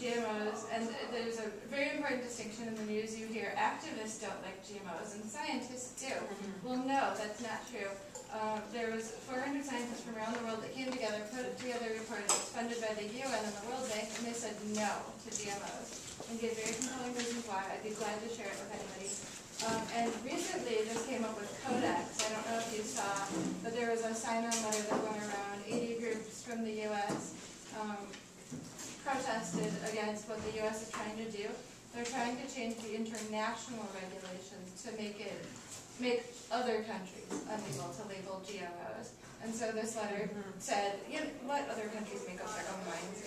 GMOs, and there's a very important distinction in the news. You hear activists don't like GMOs, and scientists do. Well, no, that's not true. There was 400 scientists from around the world that came together, put together a report that's funded by the UN and the World Bank, and they said no to GMOs, and gave very compelling reasons why. I'd be glad to share it with anybody. And recently, this came up with Codex. I don't know if you saw, but there was a sign-on letter that went around. 80 groups from the U.S. Protested against what the U.S. is trying to do. They're trying to change the international regulations to make other countries unable to label GMOs. And so this letter said, let other countries make up their own minds,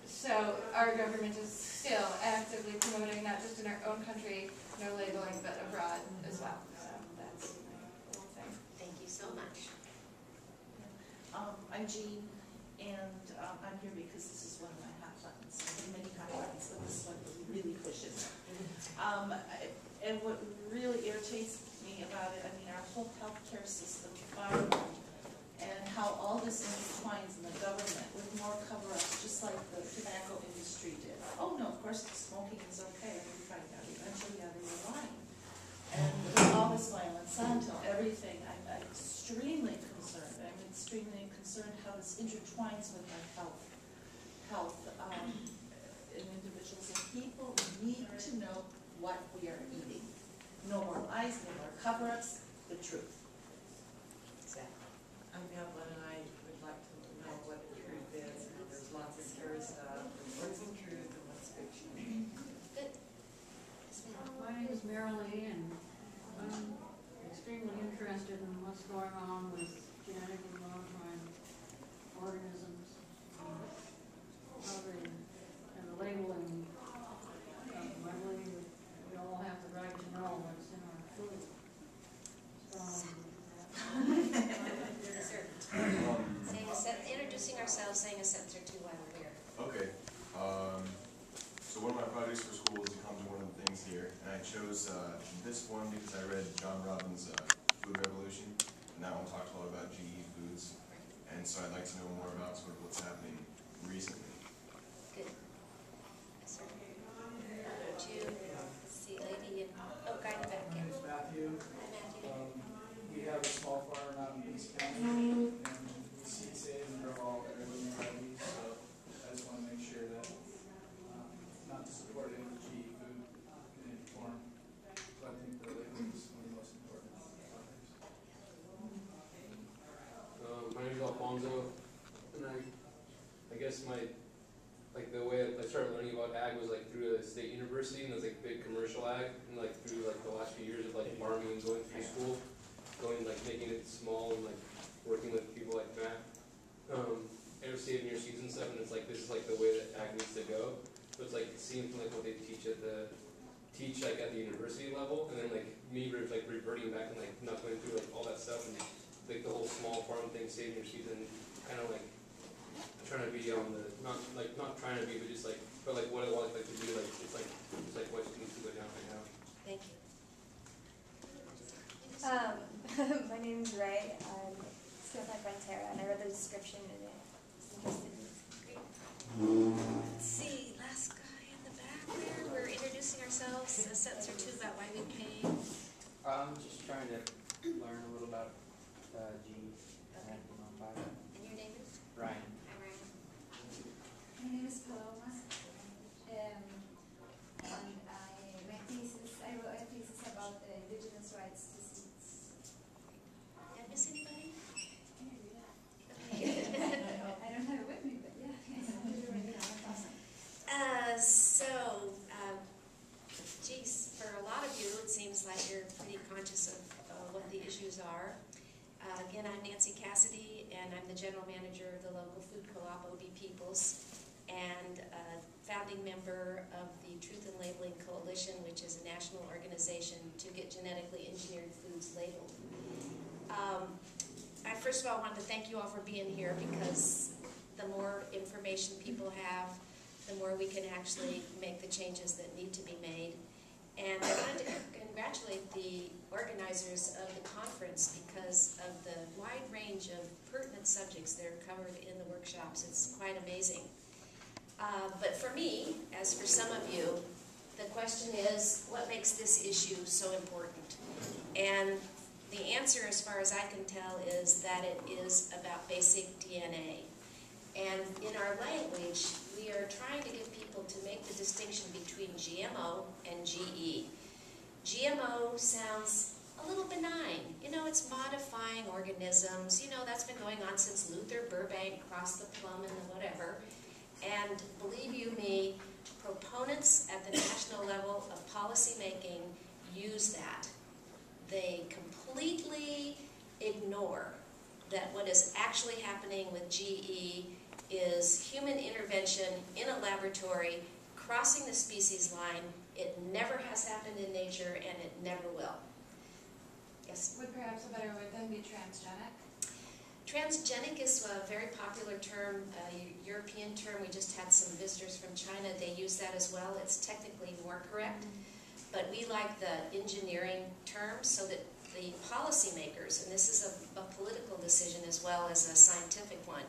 So our government is still actively promoting, not just in our own country, no labeling, but abroad as well. So that's my whole thing. Thank you so much. I'm Jean, and I'm here because this is one of my hot buttons. I have many hot buttons, but this one really pushes. And what really irritates me about it, our whole healthcare system, and how all this intertwines in the government with more cover-ups, just like the tobacco industry did. Oh no, of course smoking is okay, and we find out eventually they were lying. And with all this Monsanto, everything, I'm extremely concerned. I'm extremely concerned how this intertwines with our health in individuals. And people need to know what we are eating. No more lies, no more cover-ups, the truth. I'm Evelyn, and I would like to know what the truth is. There's lots of scary stuff. What's the truth and what's fiction? Good. My name is Marilee, and I'm extremely interested in what's going on with genetically modified organisms and the labeling. I believe we all have the right to know what's in our food. Introducing ourselves, saying a sentence or two while we're here. Okay. So one of my projects for school is to come to one of the things here, and I chose this one because I read John Robbins' Food Revolution, and that one talked a lot about GE foods, and so I'd like to know more about sort of what's happening recently. Good. Yes, sir. Would you see lady in, guy in the back? My name is Matthew. Hi, Matthew. We have a small farm out in East County, and we seed save and grow all everything already, so I just want to make sure that not to support any GE food in any form. So I think the label is one of the most important topics. My name is Alfonso, and I guess the way I started learning about ag was through a state university, and it was big commercial ag, and through the last few years of farming and going through school, making it small and working with people like Matt. I was saving your seeds and stuff, and it's this is the way that ag needs to go. So it's seeing from what they teach at the university level, and then me reverting back and not going through all that stuff and the whole small farm thing, saving your seeds, and kind of trying to be on the not trying to be, but just but what I want to do, it's what needs to go down right now. Thank you. My name is Ray. I'm still with my friend Tara, and I read the description and it was interested in. Let's see, last guy in the back there. We're introducing ourselves, a sentence or two about why we came. I'm just trying to learn a little about genes. Okay. And your name is? Ryan. Hi, Ryan. My name is Paloma, and I wrote a thesis about indigenous rights to seeds. Did I miss anybody? I don't have it with me, but yeah. Geez, for a lot of you, it seems like you're pretty conscious of what the issues are. Again, I'm Nancy Cassidy, and I'm the general manager of the local food co-op, OB Peoples, and a founding member of the Truth in Labeling Coalition, which is a national organization to get genetically engineered foods labeled. I first of all wanted to thank you all for being here, because the more information people have, the more we can actually make the changes that need to be made. And I wanted to congratulate the organizers of the conference because of the wide range of pertinent subjects that are covered in the workshops. It's quite amazing. But for me, as for some of you, the question is, what makes this issue so important? And the answer, as far as I can tell, is that it is about basic DNA. And in our language, we are trying to get people to make the distinction between GMO and GE. GMO sounds a little benign. You know, it's modifying organisms. You know, that's been going on since Luther Burbank crossed the plum and the whatever. And believe you me, proponents at the national level of policy making use that. They completely ignore that what is actually happening with GE is human intervention in a laboratory, crossing the species line. It never has happened in nature, and it never will. Yes? Would perhaps a better word then be transgenic? Transgenic is a very popular term, a European term. We just had some visitors from China. They use that as well. It's technically more correct. But we like the engineering term so that the policymakers, and this is a political decision as well as a scientific one,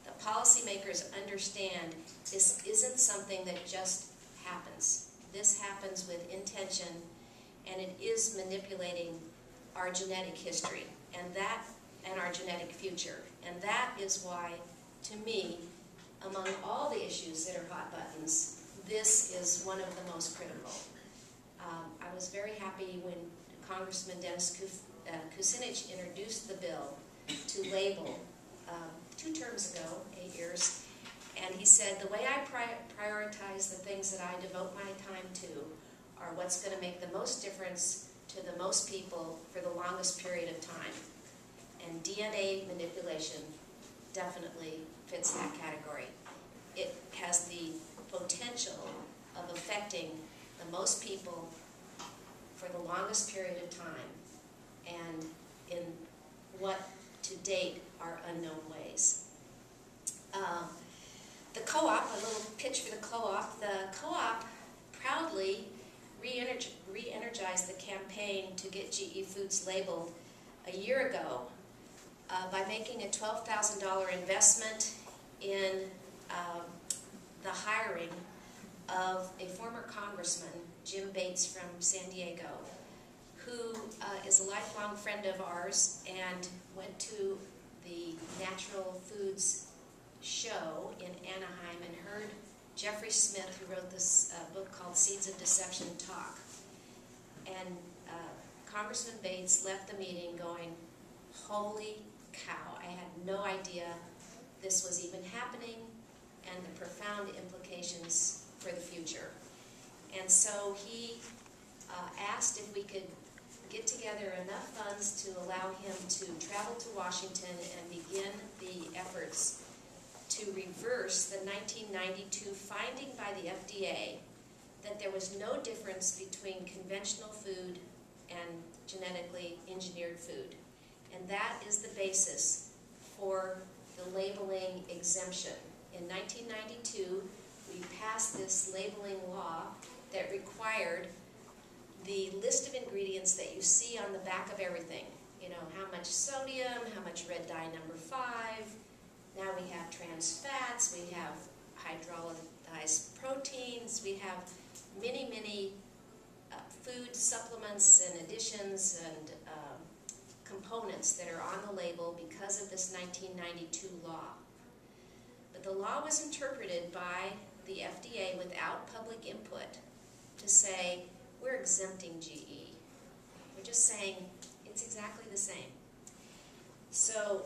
the policymakers understand this isn't something that just happens. This happens with intention, and it is manipulating our genetic history and our genetic future. And that is why, to me, among all the issues that are hot buttons, this is one of the most critical. I was very happy when Congressman Dennis Kucinich introduced the bill to label 2 terms ago, 8 years, and he said, the way I prioritize the things that I devote my time to are what's going to make the most difference to the most people for the longest period of time. And DNA manipulation definitely fits that category. It has the potential of affecting the most people for the longest period of time, and in what to date are unknown ways. The co-op, a little pitch for the co-op. The co-op proudly re-energized the campaign to get GE Foods labeled a year ago by making a $12,000 investment in the hiring of a former congressman, Jim Bates from San Diego, who is a lifelong friend of ours and went to the Natural Foods show in Anaheim and heard Jeffrey Smith, who wrote this book called Seeds of Deception, talk. And Congressman Bates left the meeting going, holy cow, I had no idea this was even happening and the profound implications for the future. And so he asked if we could get together enough funds to allow him to travel to Washington and begin the efforts to reverse the 1992 finding by the FDA that there was no difference between conventional food and genetically engineered food. And that is the basis for the labeling exemption. In 1992, we passed this labeling law that required the list of ingredients that you see on the back of everything. You know, how much sodium, how much red dye number 5. Now we have trans fats, we have hydrolyzed proteins, we have many, many food supplements and additions and components that are on the label because of this 1992 law. But the law was interpreted by the FDA without public input to say, we're exempting GE. We're just saying it's exactly the same. So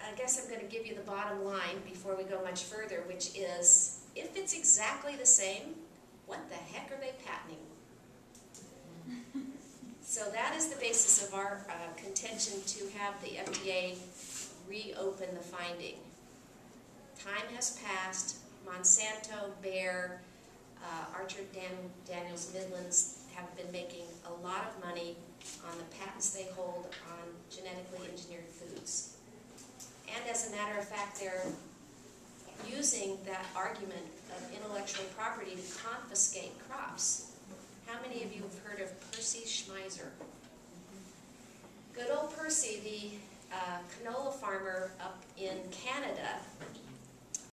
I guess I'm going to give you the bottom line before we go much further, which is, if it's exactly the same, what the heck are they patenting? So that is the basis of our contention to have the FDA reopen the finding. Time has passed. Monsanto, Bayer, Archer Daniels Midlands have been making a lot of money on the patents they hold on genetically engineered foods. And as a matter of fact, they're using that argument of intellectual property to confiscate crops. How many of you have heard of Percy Schmeiser? Good old Percy, the canola farmer up in Canada,